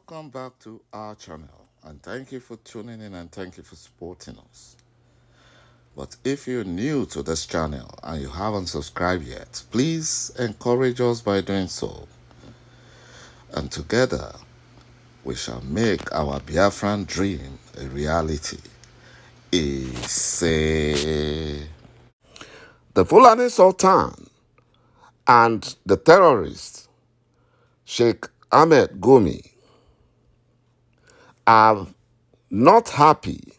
Welcome back to our channel, and thank you for tuning in and thank you for supporting us. But if you're new to this channel and you haven't subscribed yet, please encourage us by doing so. And together, we shall make our Biafran dream a reality. Say, the Fulani Sultan and the terrorist Sheikh Ahmed Gumi are not happy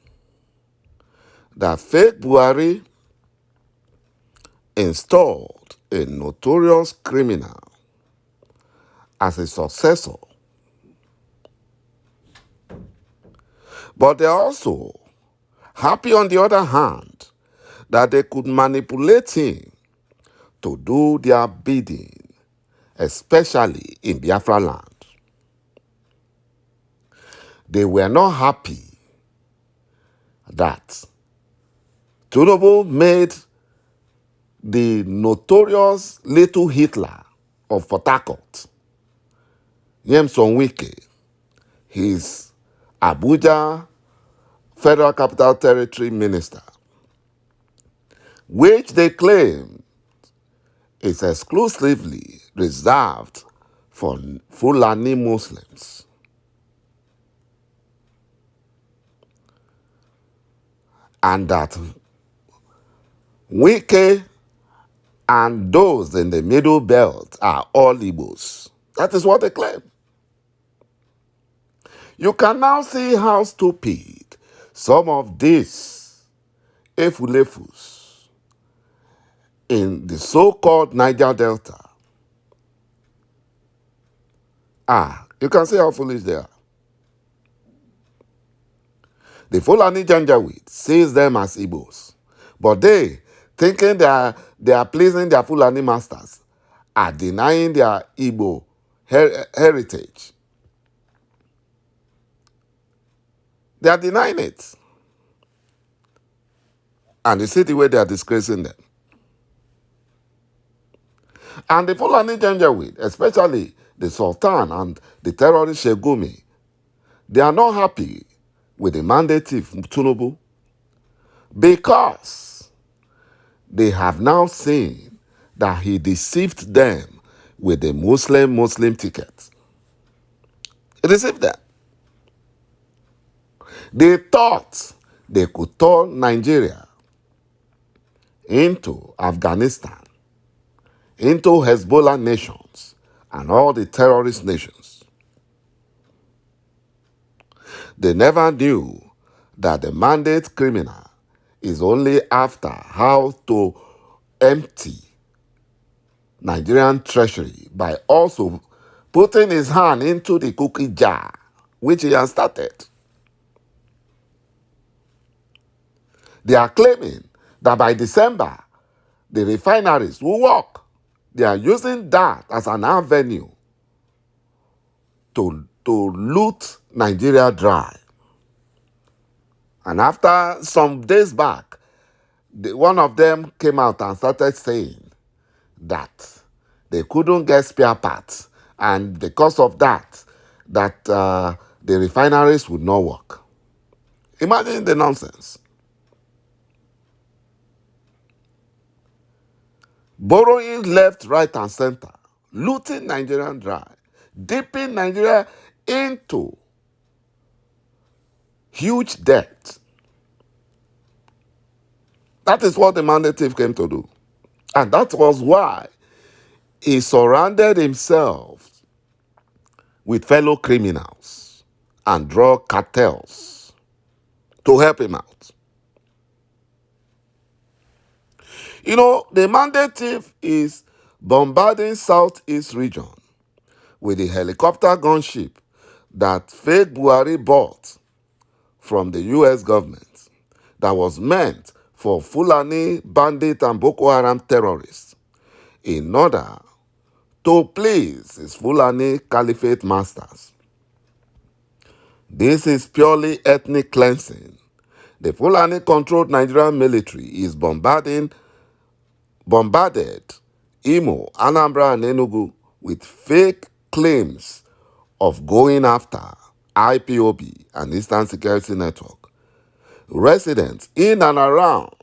that fake Buhari installed a notorious criminal as a successor. But they're also happy, on the other hand, that they could manipulate him to do their bidding, especially in Biafra land. They were not happy that TINUBU made the notorious little Hitler of Port Harcourt, Nyemson Wike, his Abuja Federal Capital Territory minister, which they claim is exclusively reserved for Fulani Muslims. And that Wike and those in the middle belt are all Igbos. That is what they claim. You can now see how stupid some of these Efulefus in the so-called Niger Delta are. You can see how foolish they are. The Fulani Janjaweed sees them as Igbos, but they, thinking they are pleasing their Fulani masters, are denying their Igbo heritage. They are denying it. And you see the way they are disgracing them. And the Fulani Janjaweed, especially the Sultan and the terrorist Sheikh Gumi, they are not happy with the mandate of TINUBU because they have now seen that he deceived them with the Muslim ticket. He deceived them. They thought they could turn Nigeria into Afghanistan, into Hezbollah nations, and all the terrorist nations. They never knew that the mandate criminal is only after how to empty Nigerian treasury by also putting his hand into the cookie jar, which he has started. They are claiming that by December, the refineries will work. They are using that as an avenue to loot Nigeria dry. And after some days back, one of them came out and started saying that they couldn't get spare parts, and because of that, the refineries would not work. Imagine the nonsense. Borrowing left, right, and center, looting Nigerian dry, dipping Nigeria into huge debt. That is what the mandate came to do. And that was why he surrounded himself with fellow criminals and drug cartels to help him out. You know, the mandate is bombarding Southeast region with the helicopter gunship that fake Buhari bought from the U.S. government that was meant for Fulani bandit and Boko Haram terrorists in order to please his Fulani caliphate masters. This is purely ethnic cleansing. The Fulani-controlled Nigerian military is bombarded Imo, Anambra, and Enugu with fake claims of going after IPOB and Eastern Security Network, residents in and around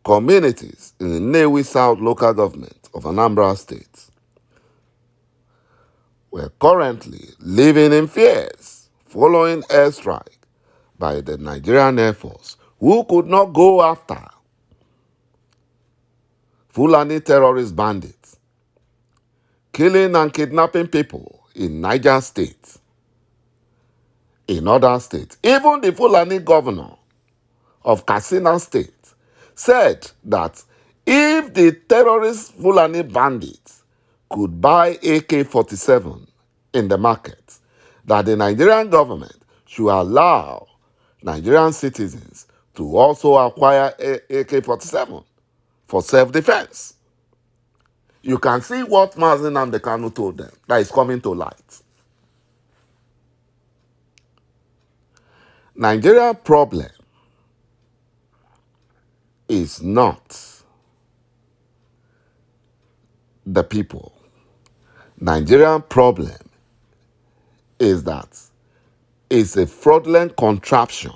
communities in the Nnewi South local government of Anambra State were currently living in fears following airstrike by the Nigerian Air Force, who could not go after Fulani terrorist bandits, killing and kidnapping people in Niger State, in other states. Even the Fulani governor of Katsina State said that if the terrorist Fulani bandits could buy AK-47 in the market, that the Nigerian government should allow Nigerian citizens to also acquire AK-47 for self-defense. You can see what Mazi Nnamdi Kanu told them that is coming to light. Nigeria's problem is not the people. Nigerian problem is that it's a fraudulent contraption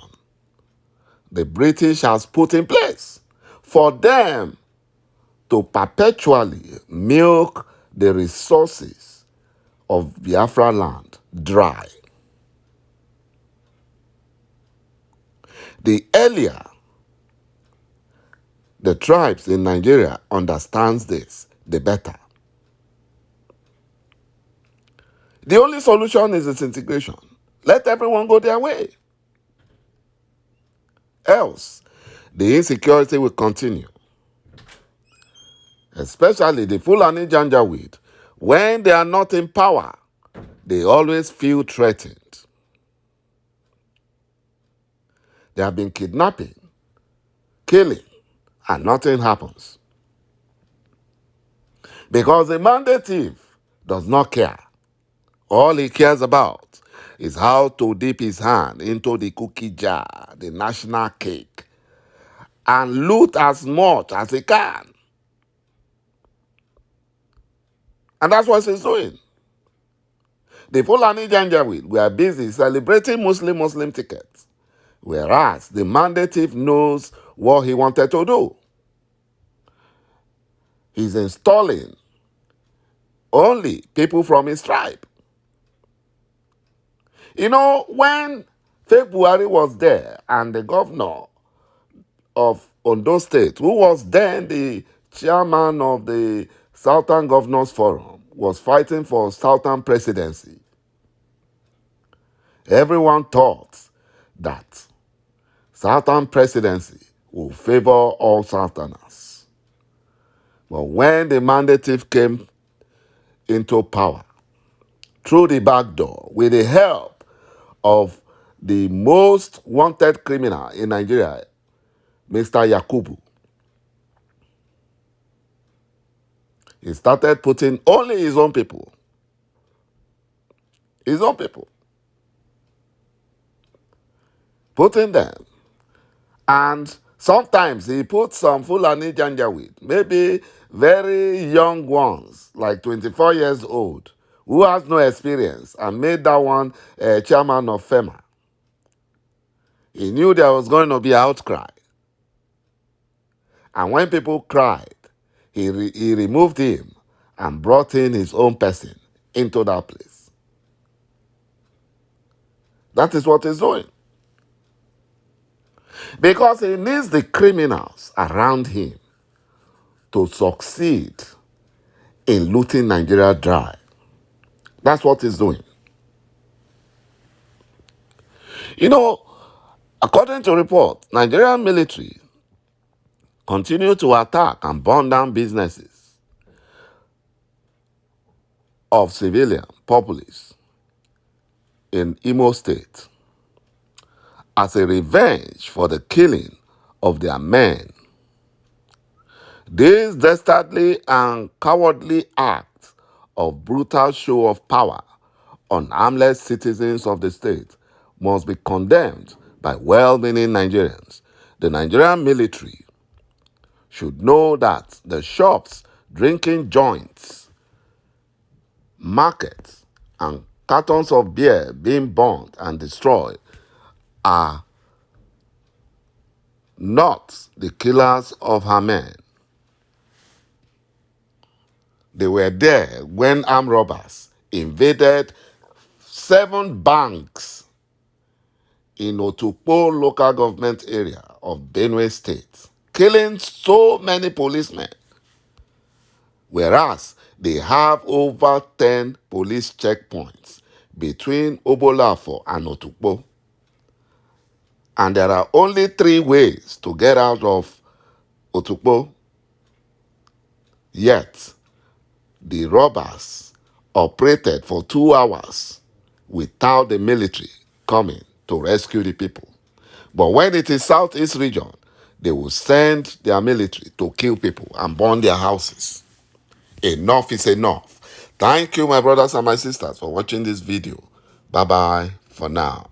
the British has put in place for them to perpetually milk the resources of Biafra land dry. The earlier the tribes in Nigeria understands this, the better. The only solution is disintegration. Let everyone go their way. Else, the insecurity will continue. Especially the Fulani Janjaweed. When they are not in power, they always feel threatened. They have been kidnapping, killing, and nothing happens. Because the mandate thief does not care. All he cares about is how to dip his hand into the cookie jar, the national cake, and loot as much as he can. And that's what he's doing. The Fulani Janjaweed were busy celebrating Muslim tickets, whereas the mandate thief knows what he wanted to do. He's installing only people from his tribe. You know, when February was there and the governor of Ondo State, who was then the chairman of the Southern Governors Forum, was fighting for Southern presidency, everyone thought that Southern presidency will favor all Southerners. But when the mandate thief came into power, through the back door, with the help of the most wanted criminal in Nigeria, Mr. Yakubu, he started putting only his own people. His own people. Putting them. And sometimes he put some Fulani Janjaweed, maybe very young ones, like 24 years old, who has no experience, and made that one chairman of FEMA. He knew there was going to be outcry. And when people cried, he removed him and brought in his own person into that place. That is what he's doing. Because he needs the criminals around him to succeed in looting Nigeria dry. That's what he's doing. You know, according to report, Nigerian military continue to attack and burn down businesses of civilian populace in Imo State as a revenge for the killing of their men. This dastardly and cowardly act of brutal show of power on harmless citizens of the state must be condemned by well-meaning Nigerians. The Nigerian military should know that the shops, drinking joints, markets, and cartons of beer being burnt and destroyed are not the killers of her men. They were there when armed robbers invaded 7 banks in Otukpo local government area of Benue State, killing so many policemen, whereas they have over 10 police checkpoints between Obolafo and Otukpo. And there are only 3 ways to get out of Otukpo. Yet, the robbers operated for 2 hours without the military coming to rescue the people. But when it is Southeast region, they will send their military to kill people and burn their houses. Enough is enough. Thank you, my brothers and my sisters, for watching this video. Bye-bye for now.